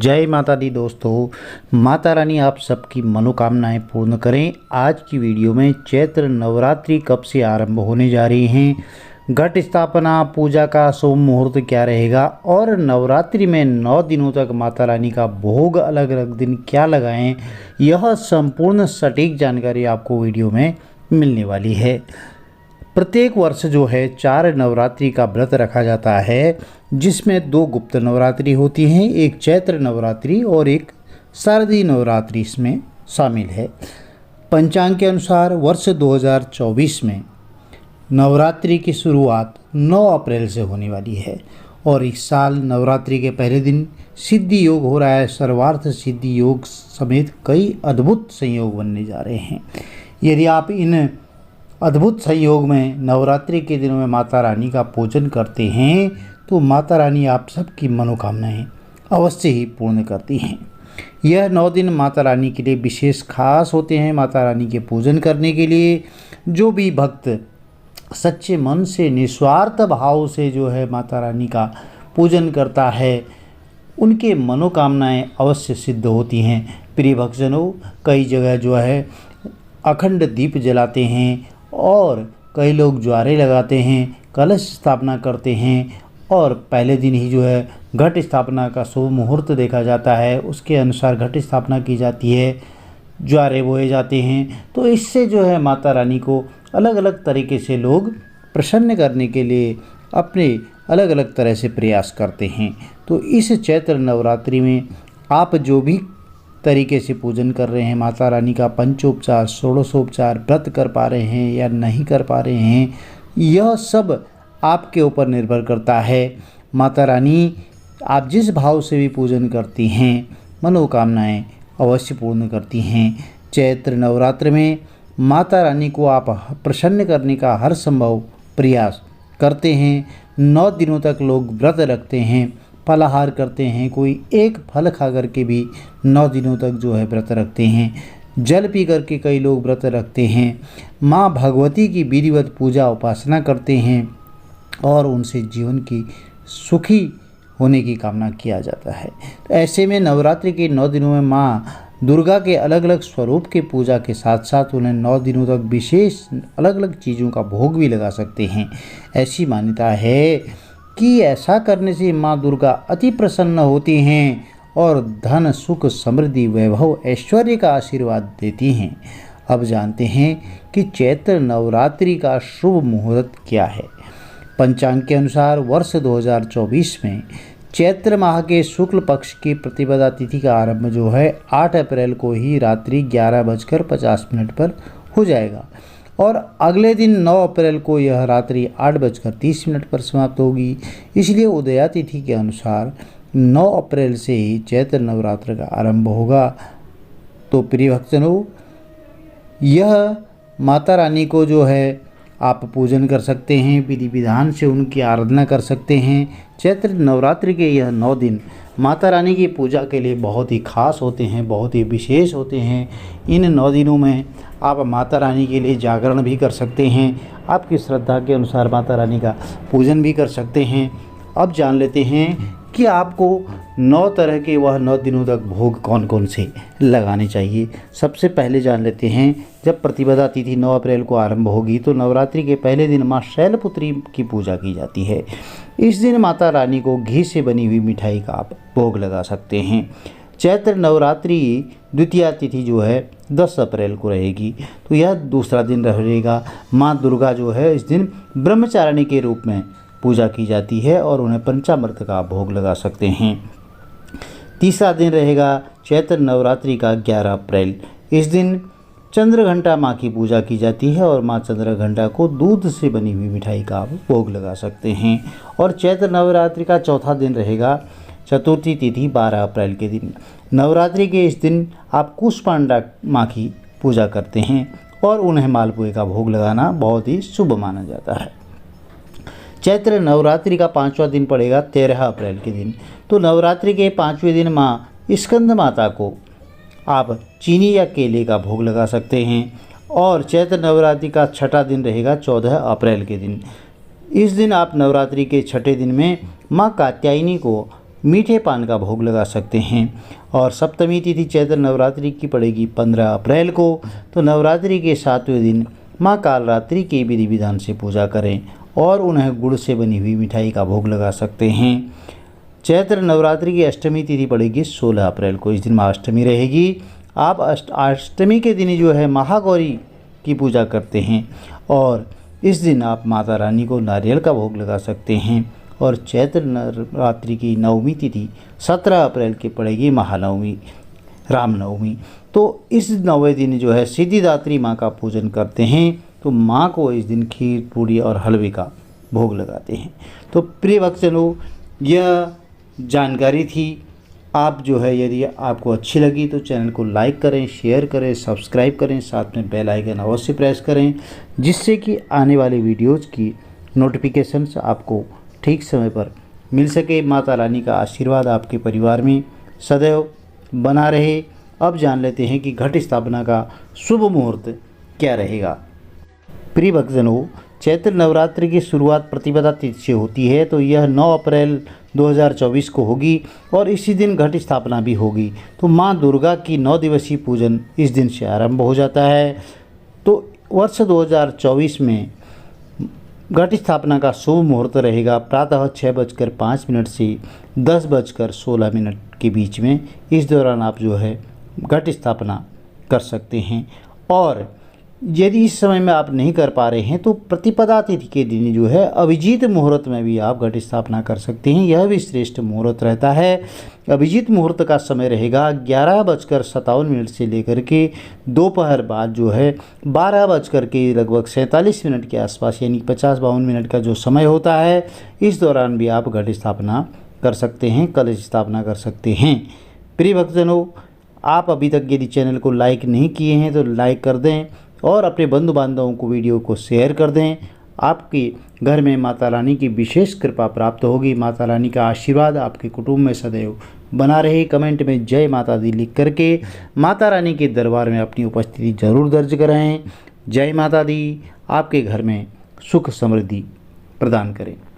जय माता दी दोस्तों। माता रानी आप सबकी मनोकामनाएं पूर्ण करें। आज की वीडियो में चैत्र नवरात्रि कब से आरंभ होने जा रही हैं, घट स्थापना पूजा का शुभ मुहूर्त क्या रहेगा और नवरात्रि में 9 दिनों तक माता रानी का भोग अलग अलग दिन क्या लगाएं, यह संपूर्ण सटीक जानकारी आपको वीडियो में मिलने वाली है। प्रत्येक वर्ष जो है 4 नवरात्रि का व्रत रखा जाता है, जिसमें 2 गुप्त नवरात्रि होती हैं, एक चैत्र नवरात्रि और एक शारदीय नवरात्रि इसमें शामिल है। पंचांग के अनुसार वर्ष 2024 में नवरात्रि की शुरुआत 9 अप्रैल से होने वाली है और इस साल नवरात्रि के पहले दिन सिद्धि योग हो रहा है। सर्वार्थ सिद्धि योग समेत कई अद्भुत संयोग बनने जा रहे हैं। यदि आप इन अद्भुत संयोग में नवरात्रि के दिनों में माता रानी का पूजन करते हैं तो माता रानी आप सबकी मनोकामनाएं अवश्य ही पूर्ण करती हैं। यह 9 दिन माता रानी के लिए विशेष खास होते हैं। माता रानी के पूजन करने के लिए जो भी भक्त सच्चे मन से निस्वार्थ भाव से जो है माता रानी का पूजन करता है, उनके मनोकामनाएं अवश्य सिद्ध होती हैं। प्रिय भक्तजनों, कई जगह जो है अखंड दीप जलाते हैं और कई लोग ज्वारे लगाते हैं, कलश स्थापना करते हैं और पहले दिन ही जो है घट स्थापना का शुभ मुहूर्त देखा जाता है, उसके अनुसार घट स्थापना की जाती है, ज्वारे बोए जाते हैं। तो इससे जो है माता रानी को अलग अलग तरीके से लोग प्रसन्न करने के लिए अपने अलग अलग तरह से प्रयास करते हैं। तो इस चैत्र नवरात्रि में आप जो भी तरीके से पूजन कर रहे हैं माता रानी का, पंचोपचार षोडशोपचार व्रत कर पा रहे हैं या नहीं कर पा रहे हैं, यह सब आपके ऊपर निर्भर करता है। माता रानी आप जिस भाव से भी पूजन करती हैं, मनोकामनाएं अवश्य पूर्ण करती हैं। चैत्र नवरात्र में माता रानी को आप प्रसन्न करने का हर संभव प्रयास करते हैं। 9 दिनों तक लोग व्रत रखते हैं, फलाहार करते हैं, कोई एक फल खा करके भी 9 दिनों तक जो है व्रत रखते हैं। जल पी करके कई लोग व्रत रखते हैं। माँ भगवती की विधिवत पूजा उपासना करते हैं और उनसे जीवन की सुखी होने की कामना किया जाता है। तो ऐसे में नवरात्रि के 9 दिनों में माँ दुर्गा के अलग अलग स्वरूप के पूजा के साथ साथ उन्हें 9 दिनों तक विशेष अलग अलग चीज़ों का भोग भी लगा सकते हैं। ऐसी मान्यता है कि ऐसा करने से माँ दुर्गा अति प्रसन्न होती हैं और धन सुख समृद्धि वैभव ऐश्वर्य का आशीर्वाद देती हैं। अब जानते हैं कि चैत्र नवरात्रि का शुभ मुहूर्त क्या है। पंचांग के अनुसार वर्ष 2024 में चैत्र माह के शुक्ल पक्ष की प्रतिपदा तिथि का आरंभ जो है 8 अप्रैल को ही रात्रि 11:50 पर हो जाएगा और अगले दिन 9 अप्रैल को यह रात्रि 8:30 पर समाप्त होगी। इसलिए उदया तिथि के अनुसार 9 अप्रैल से ही चैत्र नवरात्र का आरंभ होगा। तो प्रिय भक्तजनों, यह माता रानी को जो है आप पूजन कर सकते हैं, विधि विधान से उनकी आराधना कर सकते हैं। चैत्र नवरात्रि के यह 9 दिन माता रानी की पूजा के लिए बहुत ही खास होते हैं, बहुत ही विशेष होते हैं। इन 9 दिनों में आप माता रानी के लिए जागरण भी कर सकते हैं, आपकी श्रद्धा के अनुसार माता रानी का पूजन भी कर सकते हैं। अब जान लेते हैं कि आपको 9 तरह के वह 9 दिनों तक भोग कौन कौन से लगाने चाहिए। सबसे पहले जान लेते हैं, जब प्रतिपदा तिथि 9 अप्रैल को आरंभ होगी तो नवरात्रि के पहले दिन माँ शैलपुत्री की पूजा की जाती है। इस दिन माता रानी को घी से बनी हुई मिठाई का आप भोग लगा सकते हैं। चैत्र नवरात्रि द्वितीया तिथि जो है 10 अप्रैल को रहेगी, तो यह दूसरा दिन रहेगा। माँ दुर्गा जो है इस दिन ब्रह्मचारिणी के रूप में पूजा की जाती है और उन्हें पंचामृत का भोग लगा सकते हैं। तीसरा दिन रहेगा चैत्र नवरात्रि का 11 अप्रैल। इस दिन चंद्रघंटा माँ की पूजा की जाती है और माँ चंद्रघंटा को दूध से बनी हुई मिठाई का भोग लगा सकते हैं। और चैत्र नवरात्रि का चौथा दिन रहेगा चतुर्थी तिथि 12 अप्रैल के दिन। नवरात्रि के इस दिन आप कुष्मांडा माँ की पूजा करते हैं और उन्हें मालपुए का भोग लगाना बहुत ही शुभ माना जाता है। चैत्र नवरात्रि का 5वां दिन पड़ेगा 13 अप्रैल के दिन। तो नवरात्रि के 5वें दिन माँ स्कंद माता को आप चीनी या केले का भोग लगा सकते हैं। और चैत्र नवरात्रि का 6वां दिन रहेगा 14 अप्रैल के दिन। इस दिन आप नवरात्रि के 6ठे दिन में माँ कात्यायनी को मीठे पान का भोग लगा सकते हैं। और सप्तमी तिथि चैत्र नवरात्रि की पड़ेगी 15 अप्रैल को। तो नवरात्रि के 7वें दिन माँ कालरात्रि के विधि विधान से पूजा करें और उन्हें गुड़ से बनी हुई मिठाई का भोग लगा सकते हैं। चैत्र नवरात्रि की अष्टमी तिथि पड़ेगी 16 अप्रैल को। इस दिन माँ अष्टमी रहेगी। आप अष्टमी के दिन जो है महागौरी की पूजा करते हैं और इस दिन आप माता रानी को नारियल का भोग लगा सकते हैं। और चैत्र नवरात्रि की नवमी तिथि 17 अप्रैल की पड़ेगी, महानवमी, रामनवमी। तो इस 9वें दिन जो है सिद्धिदात्री माँ का पूजन करते हैं। तो माँ को इस दिन खीर, पूरी और हलवे का भोग लगाते हैं। तो प्रिय भक्तजनों, यह जानकारी थी। आप जो है यदि आपको अच्छी लगी तो चैनल को लाइक करें, शेयर करें, सब्सक्राइब करें, साथ में बेल आइकन अवश्य प्रेस करें, जिससे कि आने वाले वीडियोज़ की नोटिफिकेशंस आपको ठीक समय पर मिल सके। माता रानी का आशीर्वाद आपके परिवार में सदैव बना रहे। अब जान लेते हैं कि घट स्थापना का शुभ मुहूर्त क्या रहेगा। प्रिय भक्तजनों, चैत्र नवरात्रि की शुरुआत प्रतिपदा तिथि से होती है। तो यह 9 अप्रैल 2024 को होगी और इसी दिन घट स्थापना भी होगी। तो माँ दुर्गा की 9 दिवसीय पूजन इस दिन से आरंभ हो जाता है। तो वर्ष 2024 में घट स्थापना का शुभ मुहूर्त रहेगा प्रातः 6:05 से 10:16 के बीच में। इस दौरान आप जो है घट स्थापना कर सकते हैं। और यदि इस समय में आप नहीं कर पा रहे हैं तो प्रतिपदा तिथि के दिन जो है अभिजीत मुहूर्त में भी आप घट स्थापना कर सकते हैं। यह भी श्रेष्ठ मुहूर्त रहता है। अभिजीत मुहूर्त का समय रहेगा 11:57 से लेकर के दोपहर बाद जो है 12:47 के आसपास, यानी 50-52 मिनट का जो समय होता है, इस दौरान भी आप घट स्थापना कर सकते हैं, कलश स्थापना कर सकते हैं। प्रिय भक्तजनों, आप अभी तक यदि चैनल को लाइक नहीं किए हैं तो लाइक कर दें और अपने बंधु बांधवों को वीडियो को शेयर कर दें। आपके घर में माता रानी की विशेष कृपा प्राप्त होगी। माता रानी का आशीर्वाद आपके कुटुंब में सदैव बना रहे। कमेंट में जय माता दी लिख करके माता रानी के दरबार में अपनी उपस्थिति जरूर दर्ज कराएं। जय माता दी आपके घर में सुख समृद्धि प्रदान करें।